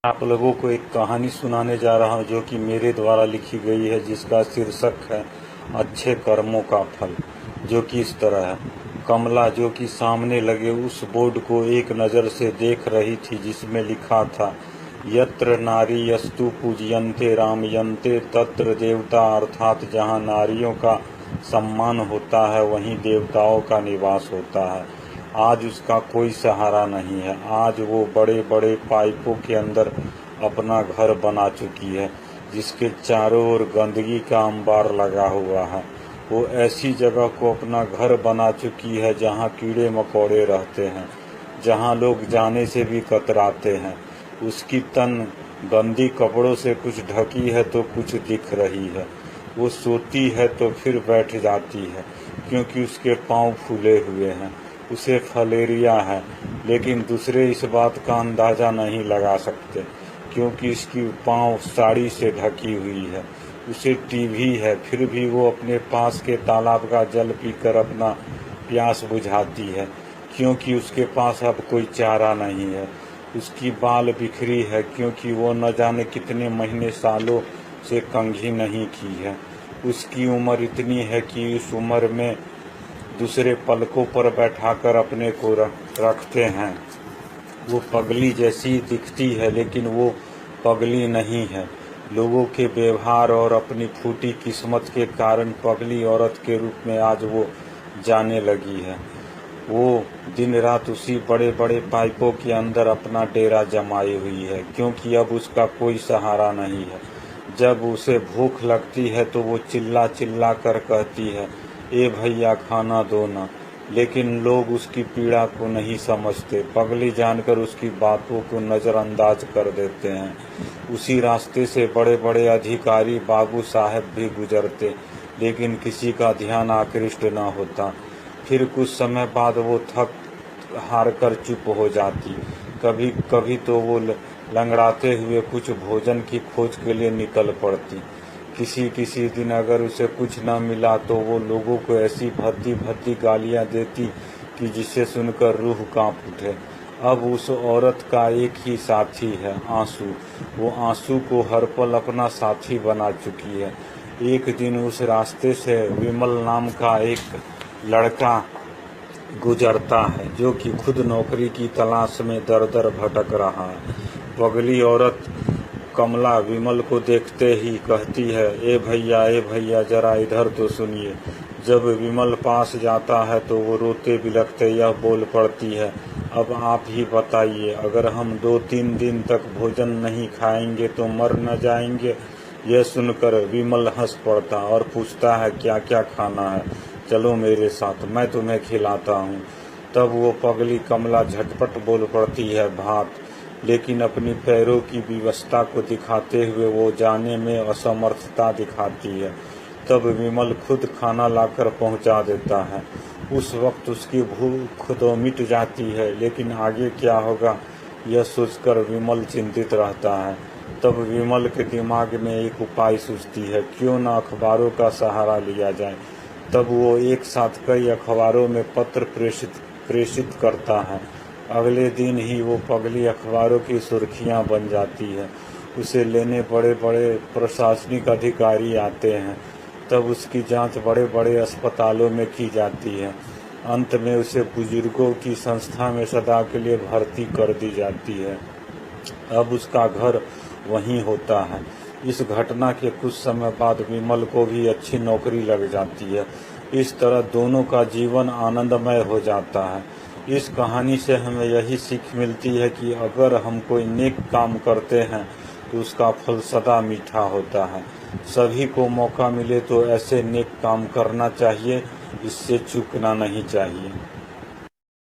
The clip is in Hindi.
आप लोगों को एक कहानी सुनाने जा रहा हूँ जो कि मेरे द्वारा लिखी गई है, जिसका शीर्षक है अच्छे कर्मों का फल। जो कि इस तरह है। कमला जो कि सामने लगे उस बोर्ड को एक नज़र से देख रही थी जिसमें लिखा था, यत्र नारी यस्तु पूजयन्ते रामयन्ते तत्र देवता, अर्थात जहाँ नारियों का सम्मान होता है वहीं देवताओं का निवास होता है। आज उसका कोई सहारा नहीं है। आज वो बड़े बड़े पाइपों के अंदर अपना घर बना चुकी है, जिसके चारों ओर गंदगी का अंबार लगा हुआ है। वो ऐसी जगह को अपना घर बना चुकी है जहाँ कीड़े मकोड़े रहते हैं, जहाँ लोग जाने से भी कतराते हैं। उसकी तन गंदी कपड़ों से कुछ ढकी है तो कुछ दिख रही है। वो सोती है तो फिर बैठ जाती है, क्योंकि उसके पाँव फूले हुए हैं। उसे फलेरिया है, लेकिन दूसरे इस बात का अंदाज़ा नहीं लगा सकते, क्योंकि इसकी पाँव साड़ी से ढकी हुई है। उसे टीबी है, फिर भी वो अपने पास के तालाब का जल पीकर अपना प्यास बुझाती है, क्योंकि उसके पास अब कोई चारा नहीं है। उसकी बाल बिखरी है, क्योंकि वो न जाने कितने महीने सालों से कंघी नहीं की है। उसकी उम्र इतनी है कि उस उम्र में दूसरे पलकों पर बैठाकर अपने को रखते हैं। वो पगली जैसी दिखती है, लेकिन वो पगली नहीं है। लोगों के व्यवहार और अपनी फूटी किस्मत के कारण पगली औरत के रूप में आज वो जाने लगी है। वो दिन रात उसी बड़े बड़े पाइपों के अंदर अपना डेरा जमाई हुई है, क्योंकि अब उसका कोई सहारा नहीं है। जब उसे भूख लगती है तो वो चिल्ला चिल्ला कर कहती है, ए भैया खाना दो ना। लेकिन लोग उसकी पीड़ा को नहीं समझते, पगली जानकर उसकी बातों को नज़रअंदाज कर देते हैं। उसी रास्ते से बड़े बड़े अधिकारी बाबू साहब भी गुजरते, लेकिन किसी का ध्यान आकृष्ट न होता। फिर कुछ समय बाद वो थक हार कर चुप हो जाती। कभी कभी तो वो लंगड़ाते हुए कुछ भोजन की खोज के लिए निकल पड़ती। किसी दिन अगर उसे कुछ न मिला तो वो लोगों को ऐसी भद्दी भद्दी गालियां देती कि जिसे सुनकर रूह कांप उठे। अब उस औरत का एक ही साथी है, आंसू। वो आंसू को हर पल अपना साथी बना चुकी है। एक दिन उस रास्ते से विमल नाम का एक लड़का गुजरता है, जो कि खुद नौकरी की तलाश में दर दर भटक रहा है। पगली औरत कमला विमल को देखते ही कहती है, ए भैया जरा इधर तो सुनिए। जब विमल पास जाता है तो वो रोते बिलखते यह बोल पड़ती है, अब आप ही बताइए, अगर हम 2-3 दिन तक भोजन नहीं खाएंगे तो मर न जाएंगे। यह सुनकर विमल हंस पड़ता और पूछता है, क्या क्या खाना है, चलो मेरे साथ, मैं तुम्हें खिलाता हूँ। तब वो पगली कमला झटपट बोल पड़ती है, भात। लेकिन अपनी पैरों की विवशता को दिखाते हुए वो जाने में असमर्थता दिखाती है। तब विमल खुद खाना लाकर पहुंचा देता है। उस वक्त उसकी भूख तो मिट जाती है, लेकिन आगे क्या होगा यह सोचकर विमल चिंतित रहता है। तब विमल के दिमाग में एक उपाय सूझती है, क्यों न अखबारों का सहारा लिया जाए। तब वो एक साथ कई अखबारों में पत्र प्रेषित करता है। अगले दिन ही वो पगली अखबारों की सुर्खियां बन जाती है। उसे लेने बड़े बड़े प्रशासनिक अधिकारी आते हैं। तब उसकी जांच बड़े बड़े अस्पतालों में की जाती है। अंत में उसे बुजुर्गों की संस्था में सदा के लिए भर्ती कर दी जाती है। अब उसका घर वहीं होता है। इस घटना के कुछ समय बाद विमल को भी अच्छी नौकरी लग जाती है। इस तरह दोनों का जीवन आनंदमय हो जाता है। इस कहानी से हमें यही सीख मिलती है कि अगर हम कोई नेक काम करते हैं तो उसका फल सदा मीठा होता है। सभी को मौका मिले तो ऐसे नेक काम करना चाहिए, इससे चूकना नहीं चाहिए।